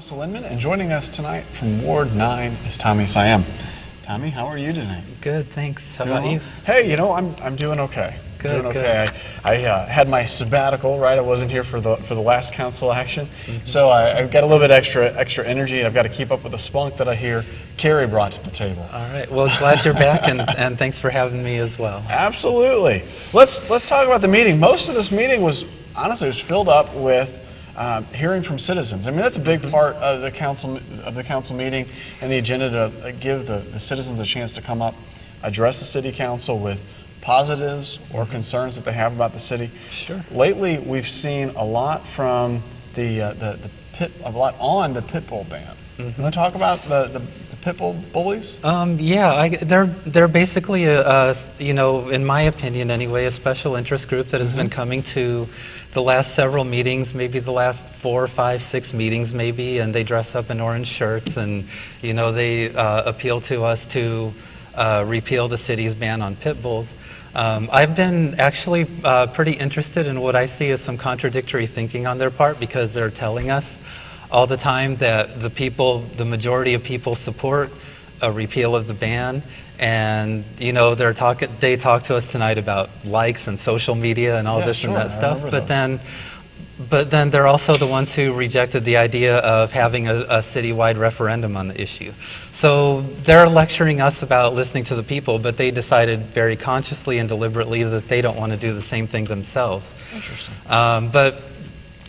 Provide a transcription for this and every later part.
Russell Inman, and joining us tonight from Ward 9 is Tommy Siam. Tommy, how are you tonight? Good, thanks. How about you? Hey, you know, I'm doing okay. Good, doing okay. I had my sabbatical, right? I wasn't here for the last council action, so I've got a little bit extra energy, and I've got to keep up with the spunk that I hear Carrie brought to the table. All right. Well, glad you're back, and thanks for having me as well. Absolutely. Let's talk about the meeting. Most of this meeting was filled up with hearing from citizens. I mean, that's a big part of the council meeting and the agenda, to give the citizens a chance to come up, address the city council with positives or concerns that they have about the city. Sure. Lately, we've seen a lot from a lot on the pit bull ban. You want to talk about the pit bull bullies? Yeah, they're basically you know, in my opinion anyway, a special interest group that has been coming to the last several meetings, maybe the last 4, 5, 6 meetings maybe, and they dress up in orange shirts, and you know, they appeal to us to repeal the city's ban on pit bulls. I've been actually pretty interested in what I see as some contradictory thinking on their part, because they're telling us all the time that the majority of people support a repeal of the ban, and you know, they talk to us tonight about likes and social media and all this and that stuff, but then they're also the ones who rejected the idea of having a citywide referendum on the issue. So they're lecturing us about listening to the people, but they decided very consciously and deliberately that they don't want to do the same thing themselves. Interesting. But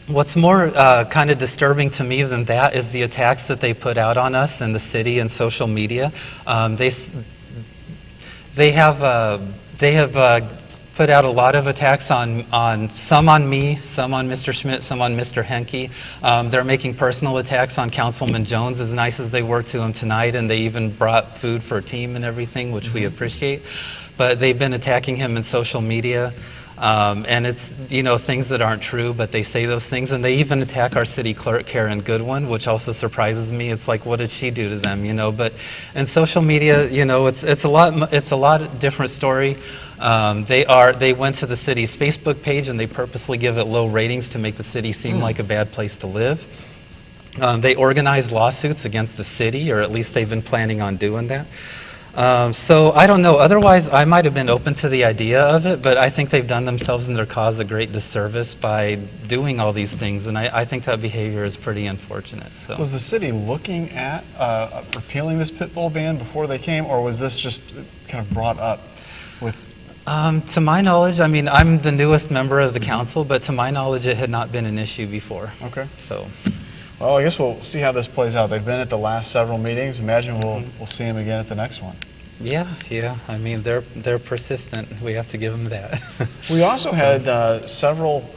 what's more kind of disturbing to me than that is the attacks that they put out on us in the city and social media. They have put out a lot of attacks on some on me, some on Mr. Schmidt, some on Mr. Henke. They're making personal attacks on Councilman Jones, as nice as they were to him tonight, and they even brought food for a team and everything, which we appreciate. But they've been attacking him in social media. And it's, you know, things that aren't true, but they say those things, and they even attack our city clerk, Karen Goodwin, which also surprises me. It's like, what did she do to them, you know? But in social media, you know, it's a lot different story. They went to the city's Facebook page, and they purposely give it low ratings to make the city seem like a bad place to live. They organized lawsuits against the city, or at least they've been planning on doing that. So I don't know, otherwise I might have been open to the idea of it, but I think they've done themselves and their cause a great disservice by doing all these things, and I think that behavior is pretty unfortunate. So. Was the city looking at repealing this pit bull ban before they came, or was this just kind of brought up with... To my knowledge, I mean, I'm the newest member of the council, but to my knowledge it had not been an issue before. Okay. So. Well, I guess we'll see how this plays out. They've been at the last several meetings. Imagine we'll see them again at the next one. Yeah. I mean, they're persistent. We have to give them that. We also had several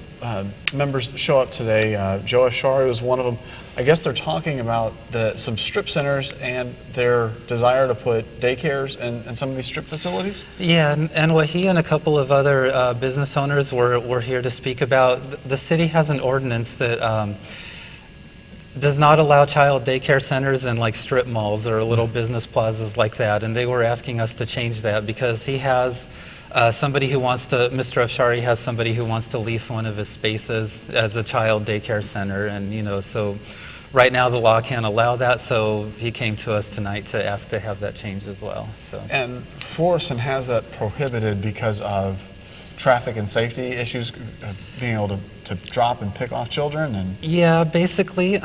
members show up today. Joe Ashari was one of them. I guess they're talking about some strip centers and their desire to put daycares in some of these strip facilities. Yeah, and what he and a couple of other business owners were here to speak about. The city has an ordinance that does not allow child daycare centers in like strip malls or little business plazas like that, and they were asking us to change that because he has Mr. Afshari has somebody who wants to lease one of his spaces as a child daycare center, and you know, so right now the law can't allow that, so he came to us tonight to ask to have that changed as well. So. And Florissant has that prohibited because of traffic and safety issues, being able to drop and pick off children, and yeah, basically,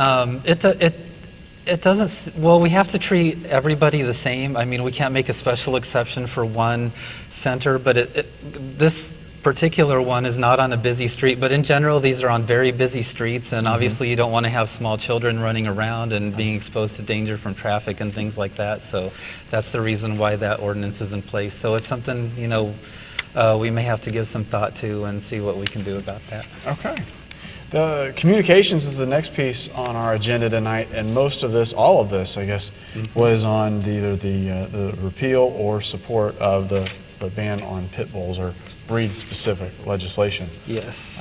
it doesn't. Well, we have to treat everybody the same. I mean, we can't make a special exception for one center, but this particular one is not on a busy street. But in general, these are on very busy streets, and obviously, you don't want to have small children running around and being exposed to danger from traffic and things like that. So that's the reason why that ordinance is in place. So it's something, you know, we may have to give some thought to and see what we can do about that. Okay. The communications is the next piece on our agenda tonight, and most of this, all of this, I guess, was on either the repeal or support of the ban on pit bulls or breed-specific legislation. Yes.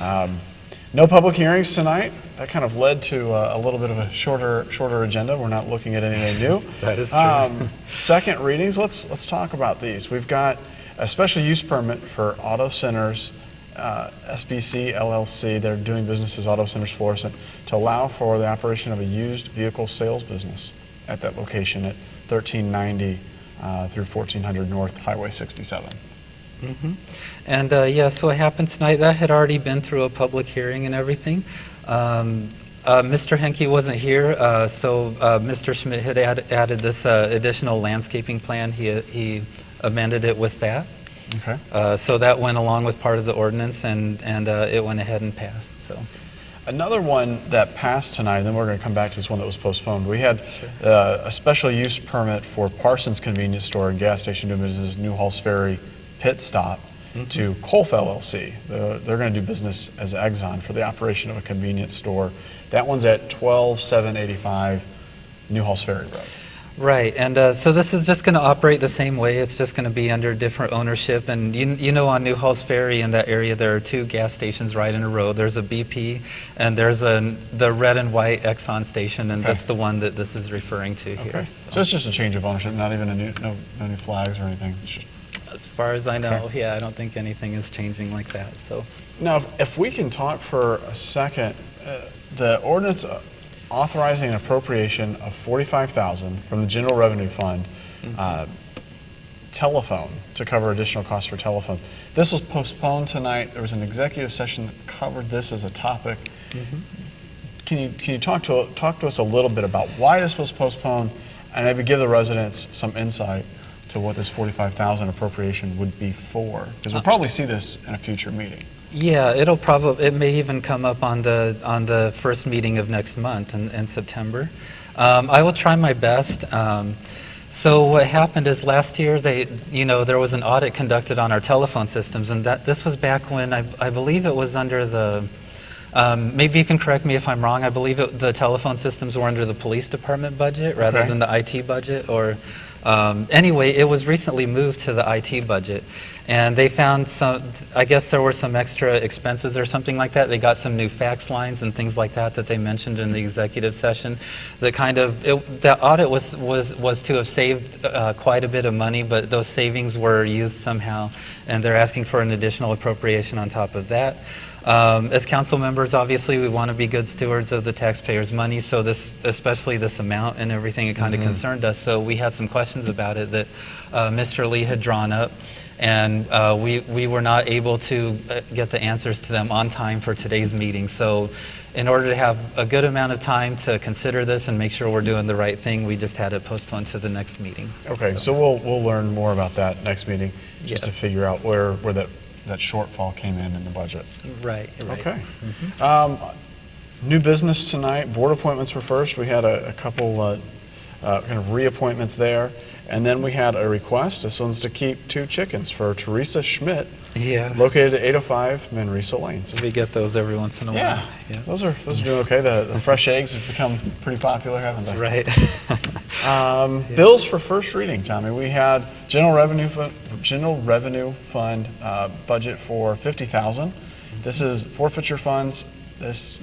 No public hearings tonight. That kind of led to a little bit of a shorter agenda. We're not looking at anything new. That is true. Second readings. Let's talk about these. We've got a special use permit for auto centers SBC LLC, they're doing business as Auto Centers Florissant, to allow for the operation of a used vehicle sales business at that location at 1390 through 1400 North Highway 67. And yeah, so what happened tonight, that had already been through a public hearing and everything. Mr. Henke wasn't here, so Mr. Schmidt had added this additional landscaping plan. He amended it with that. Okay. So that went along with part of the ordinance, and it went ahead and passed. So Another one that passed tonight, and then we're going to come back to this one that was postponed. We had a special use permit for Parsons Convenience Store and Gas Station doing business as New Halls Ferry Pit Stop to Colf LLC. They're going to do business as Exxon for the operation of a convenience store. That one's at 12785 New Halls Ferry Road. Right, and so this is just going to operate the same way. It's just going to be under different ownership. And you know, on New Halls Ferry in that area, there are two gas stations right in a row. There's a BP, and there's the red and white Exxon station, and that's the one that this is referring to here. Okay. So it's just a change of ownership, not even no new flags or anything. It's just, as far as I know, yeah, I don't think anything is changing like that. So now, if we can talk for a second, the ordinance authorizing an appropriation of $45,000 from the General Revenue Fund, telephone, to cover additional costs for telephone. This was postponed tonight. There was an executive session that covered this as a topic. Can you talk to us a little bit about why this was postponed, and maybe give the residents some insight to what this $45,000 appropriation would be for? Because we'll probably see this in a future meeting. yeah, it may even come up on the first meeting of next month in September. I will try my best. So what happened is last year there was an audit conducted on our telephone systems, and this was back when I believe it was under the maybe you can correct me if I'm wrong. I believe the telephone systems were under the police department budget rather than the IT budget, or anyway, it was recently moved to the IT budget, and they found I guess there were some extra expenses or something like that. They got some new fax lines and things like that they mentioned in the executive session. The audit was to have saved quite a bit of money, but those savings were used somehow, and they're asking for an additional appropriation on top of that. As council members, obviously, we want to be good stewards of the taxpayers' money, so especially this amount and everything, it kind of concerned us. So we had some questions about it that Mr. Lee had drawn up, and we were not able to get the answers to them on time for today's meeting. So in order to have a good amount of time to consider this and make sure we're doing the right thing, we just had it postponed to the next meeting. Okay, so we'll learn more about that next meeting, just to figure out where that shortfall came in the budget. Right. Okay. New business tonight. Board appointments were first. We had a couple kind of reappointments there. And then we had a request. This one's to keep 2 chickens for Teresa Schmidt, located at 805 Manresa Lane. We get those every once in a while. Yeah. Those are doing okay. The fresh eggs have become pretty popular, haven't they? Right. Bills for first reading, Tommy. We had General Revenue Fund budget for $50,000. This is forfeiture funds. This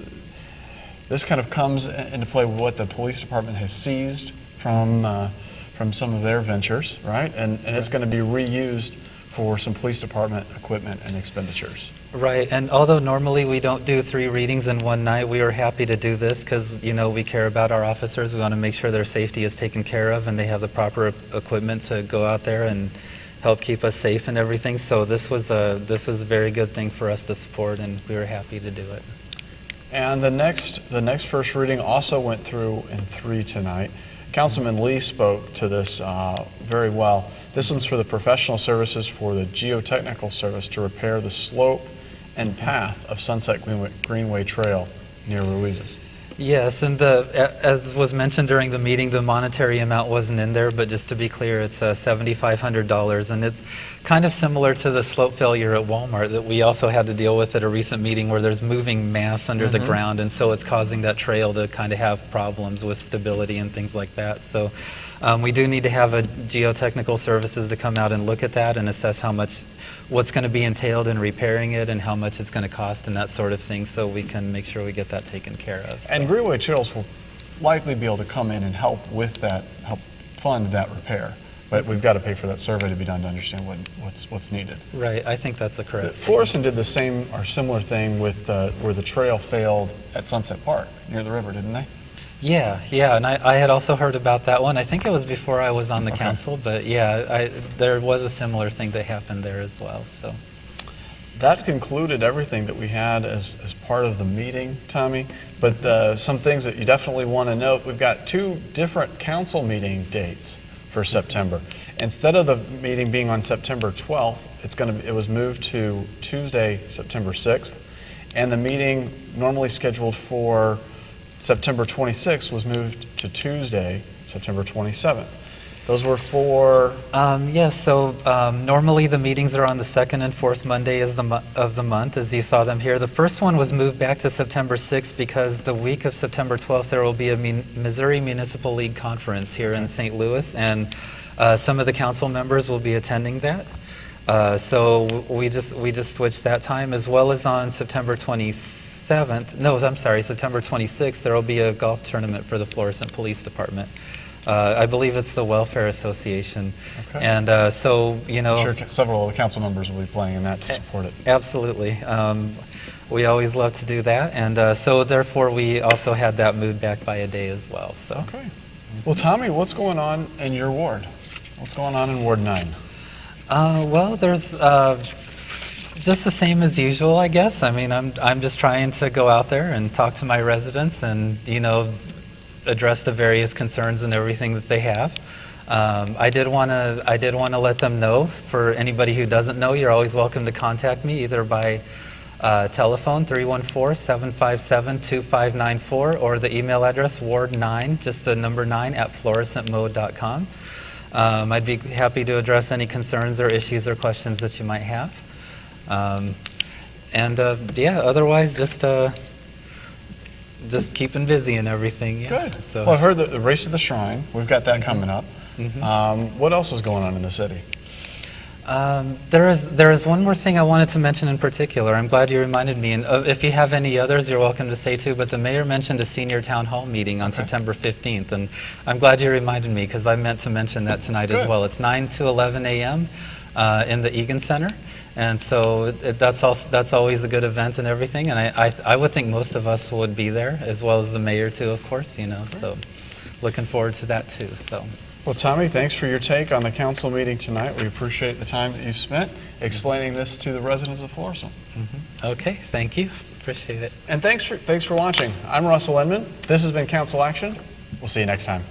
kind of comes into play with what the police department has seized from some of their ventures, right? And it's going to be reused for some police department equipment and expenditures. Right, and although normally we don't do 3 readings in one night, we were happy to do this because, we care about our officers. We want to make sure their safety is taken care of and they have the proper equipment to go out there and help keep us safe and everything. So this was a very good thing for us to support, and we were happy to do it. And the next first reading also went through in 3 tonight. Councilman Lee spoke to this very well. This one's for the professional services for the geotechnical service to repair the slope and path of Sunset Greenway Trail near Ruiz's. Yes, and as was mentioned during the meeting, the monetary amount wasn't in there, but just to be clear, it's $7,500, and it's kind of similar to the slope failure at Walmart that we also had to deal with at a recent meeting, where there's moving mass under the ground, and so it's causing that trail to kind of have problems with stability and things like that. So we do need to have a geotechnical services to come out and look at that and assess what's going to be entailed in repairing it and how much it's going to cost and that sort of thing, so we can make sure we get that taken care of. So. And Greenway Trails will likely be able to come in and help with that, help fund that repair. But we've got to pay for that survey to be done to understand what's needed. Right, I think that's a correct statement. Florissant did the same or similar thing with where the trail failed at Sunset Park near the river, didn't they? Yeah, and I had also heard about that one. I think it was before I was on the council, but yeah, there was a similar thing that happened there as well. So that concluded everything that we had as part of the meeting, Tommy. But some things that you definitely want to note, we've got 2 different council meeting dates for September. Instead of the meeting being on September 12th, it was moved to Tuesday, September 6th, and the meeting normally scheduled for September 26th was moved to Tuesday, September 27th. Those were for... Yes, so normally the meetings are on the 2nd and 4th Monday of the month, as you saw them here. The first one was moved back to September 6th because the week of September 12th there will be a Missouri Municipal League conference here in St. Louis, and some of the council members will be attending that. So we just switched that time, as well as on September 27th. No, I'm sorry, September 26th, there will be a golf tournament for the Florissant Police Department. I believe it's the Welfare Association. Okay. And so, you know... I'm sure several of the council members will be playing in that to support it. Absolutely. We always love to do that. And so therefore we also had that moved back by a day as well. So. Okay. Well, Tommy, what's going on in your ward? What's going on in Ward 9? Well, there's just the same as usual, I guess. I mean, I'm just trying to go out there and talk to my residents and, you know, address the various concerns and everything that they have. I did want to let them know, for anybody who doesn't know, you're always welcome to contact me either by telephone 314-757-2594 or the email address ward9, just the number 9 @florissantmode.com. I'd be happy to address any concerns or issues or questions that you might have. Yeah, otherwise just keeping busy and everything. Yeah. Good. So. Well, I've heard the Race to the Shrine. We've got that coming up. What else is going on in the city? There is one more thing I wanted to mention in particular. I'm glad you reminded me. And if you have any others, you're welcome to say too. But the mayor mentioned a senior town hall meeting on September 15th. And I'm glad you reminded me because I meant to mention that tonight as well. It's 9 to 11 a.m. In the Egan Center. And so that's always a good event and everything. And I would think most of us would be there, as well as the mayor too, of course, you know. So looking forward to that too. So. Well, Tommy, thanks for your take on the council meeting tonight. We appreciate the time that you've spent explaining this to the residents of Florissant. Okay, thank you. Appreciate it. And thanks for watching. I'm Russell Inman. This has been Council Action. We'll see you next time.